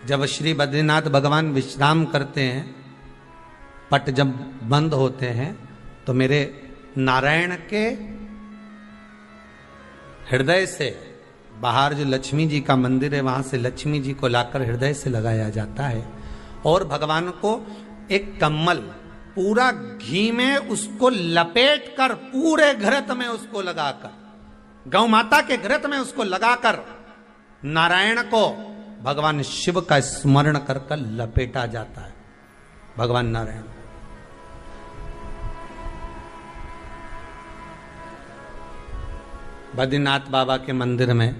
जब श्री बद्रीनाथ भगवान विश्राम करते हैं, पट जब बंद होते हैं, तो मेरे नारायण के हृदय से बाहर जो लक्ष्मी जी का मंदिर है, वहां से लक्ष्मी जी को लाकर हृदय से लगाया जाता है और भगवान को एक कम्मल पूरा घी में उसको लपेट कर पूरे घृत में उसको लगाकर, गौ माता के घृत में उसको लगाकर नारायण को भगवान शिव का स्मरण कर कर लपेटा जाता है। भगवान नारायण बद्रीनाथ बाबा के मंदिर में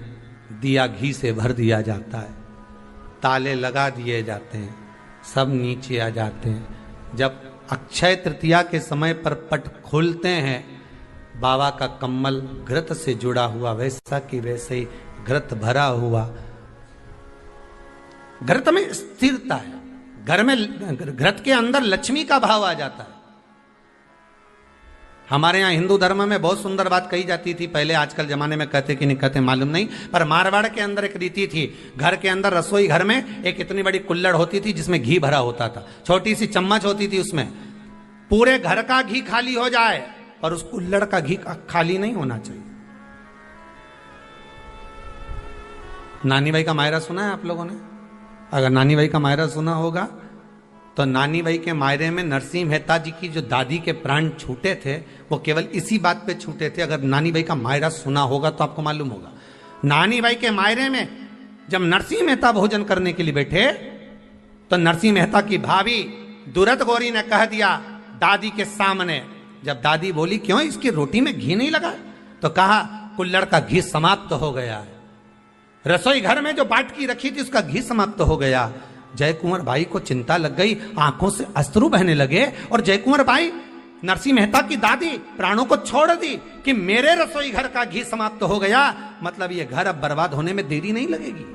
दिया घी से भर दिया जाता है, ताले लगा दिए जाते हैं, सब नीचे आ जाते हैं। जब अक्षय तृतीया के समय पर पट खोलते हैं, बाबा का कम्मल घृत से जुड़ा हुआ वैसा कि वैसे ही घृत भरा हुआ, घृत में स्थिरता है, घर में घृत के अंदर लक्ष्मी का भाव आ जाता है। हमारे यहाँ हिंदू धर्म में बहुत सुंदर बात कही जाती थी पहले, आजकल जमाने में कहते कि नहीं कहते मालूम नहीं, पर मारवाड़ के अंदर एक रीति थी, घर के अंदर रसोई घर में एक इतनी बड़ी कुल्हड़ होती थी जिसमें घी भरा होता था, छोटी सी चम्मच होती थी, उसमें पूरे घर का घी खाली हो जाए और उस कुल्हड़ का घी खाली नहीं होना चाहिए। नानी भाई का मायरा सुना है आप लोगों ने? अगर नानी भाई का मायरा सुना होगा तो नानी भाई के मायरे में नरसिंह मेहता जी की जो दादी के प्राण छूटे थे वो केवल इसी बात पे छूटे थे। अगर नानी भाई का मायरा सुना होगा तो आपको मालूम होगा, नानी भाई के मायरे में जब नरसिंह मेहता भोजन करने के लिए बैठे तो नरसिंह मेहता की भाभी दुरत गौरी ने कह दिया दादी के सामने, जब दादी बोली क्यों इसकी रोटी में घी नहीं लगा, तो कहा कुल्हड़ का घी समाप्त हो गया है, रसोई घर में जो बाटकी रखी थी उसका घी समाप्त हो गया। जय कुंवर भाई को चिंता लग गई, आंखों से अश्रु बहने लगे और जय कुंवर भाई नरसिंह मेहता की दादी प्राणों को छोड़ दी कि मेरे रसोई घर का घी समाप्त हो गया, मतलब ये घर अब बर्बाद होने में देरी नहीं लगेगी।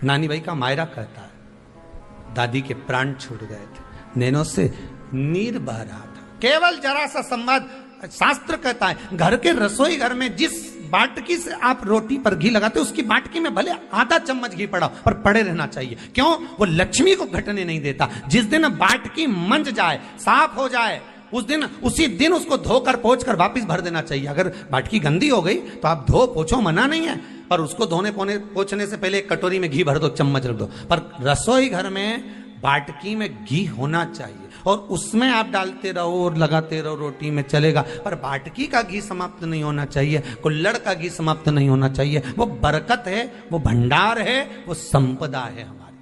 नानी भाई का मायरा कहता है दादी के प्राण छूट गए थे, नैनों से नीर बह रहा था, केवल जरा सा संवाद। शास्त्र कहता है घर के रसोई घर में जिस बाटकी से आप रोटी पर घी लगाते उसकी बाटकी में भले आधा चम्मच घी पड़ा पर पड़े रहना चाहिए, क्यों? वो लक्ष्मी को घटने नहीं देता। जिस दिन बाटकी मंज जाए, साफ हो जाए, उस दिन उसी दिन उसको धोकर पोंछ कर वापस भर देना चाहिए। अगर बाटकी गंदी हो गई तो आप धो पोछो, मना नहीं है, पर उसको धोने पोछने से पहले एक कटोरी में घी भर दो, चम्मच रख दो। पर रसोई घर में बाटकी में घी होना चाहिए और उसमें आप डालते रहो और लगाते रहो, रोटी में चलेगा, पर बाटकी का घी समाप्त नहीं होना चाहिए, कुल्हड़ का घी समाप्त नहीं होना चाहिए। वो बरकत है, वो भंडार है, वो संपदा है हमारी।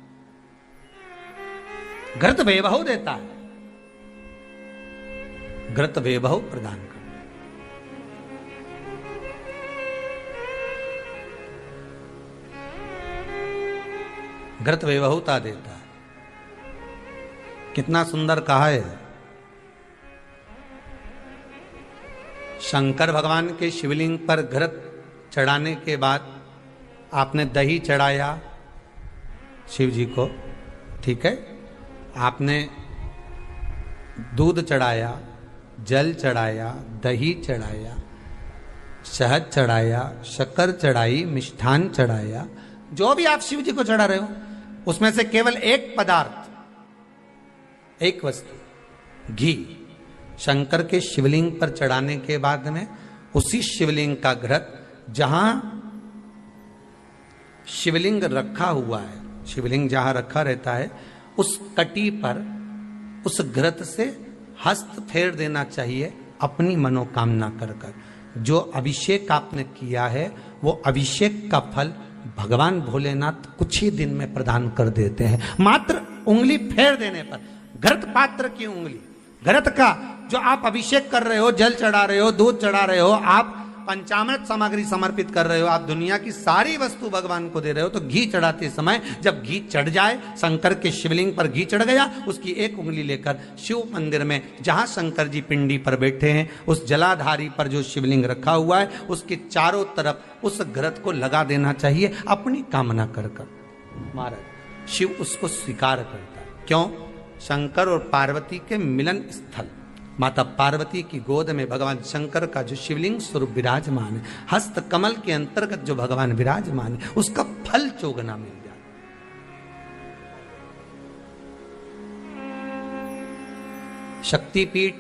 घृत वैभव देता है, घृत वैभव प्रदान कर, घृत वैभवता देता है। कितना सुंदर कहा है। शंकर भगवान के शिवलिंग पर घृत चढ़ाने के बाद आपने दही चढ़ाया शिव जी को, ठीक है, आपने दूध चढ़ाया, जल चढ़ाया, दही चढ़ाया, शहद चढ़ाया, शक्कर चढ़ाई, मिष्ठान चढ़ाया, जो भी आप शिव जी को चढ़ा रहे हो उसमें से केवल एक पदार्थ, एक वस्तु, घी, शंकर के शिवलिंग पर चढ़ाने के बाद में उसी शिवलिंग का घृत, जहां शिवलिंग रखा हुआ है, शिवलिंग जहां रखा रहता है उस कटी पर उस घृत से हस्त फेर देना चाहिए अपनी मनोकामना कर कर। जो अभिषेक आपने किया है वो अभिषेक का फल भगवान भोलेनाथ कुछ ही दिन में प्रदान कर देते हैं। मात्र उंगली फेर देने पर, घृत पात्र की उंगली, घृत का जो आप अभिषेक कर रहे हो, जल चढ़ा रहे हो, दूध चढ़ा रहे हो, आप पंचामृत सामग्री समर्पित कर रहे हो, आप दुनिया की सारी वस्तु भगवान को दे रहे हो, तो घी चढ़ाते समय जब घी चढ़ जाए, शंकर के शिवलिंग पर घी चढ़ गया, उसकी एक उंगली लेकर शिव मंदिर में जहां शंकर जी पिंडी पर बैठे हैं उस जलाधारी पर जो शिवलिंग रखा हुआ है उसके चारों तरफ उस घृत को लगा देना चाहिए अपनी कामना कर कर। महाराज शिव उसको स्वीकार करता है। क्यों? शंकर और पार्वती के मिलन स्थल, माता पार्वती की गोद में भगवान शंकर का जो शिवलिंग स्वरूप विराजमान है, हस्त कमल के अंतर्गत जो भगवान विराजमान है, उसका फल चोगना मिल जाए। शक्तिपीठ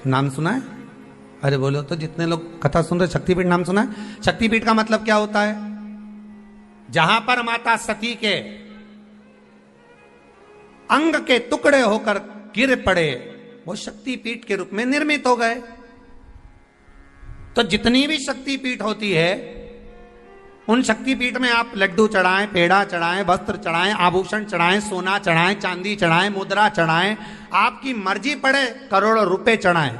नाम सुना है? अरे बोलो तो, जितने लोग कथा सुन रहे, शक्तिपीठ नाम सुना है? शक्तिपीठ का मतलब क्या होता है? जहां पर माता सती के अंग के टुकड़े होकर गिर पड़े, वो शक्तिपीठ के रूप में निर्मित हो गए। तो जितनी भी शक्तिपीठ होती है, उन शक्तिपीठ में आप लड्डू चढ़ाएं, पेड़ा चढ़ाएं, वस्त्र चढ़ाएं, आभूषण चढ़ाएं, सोना चढ़ाएं, चांदी चढ़ाएं, मुद्रा चढ़ाएं, आपकी मर्जी पड़े करोड़ों रुपए चढ़ाएं,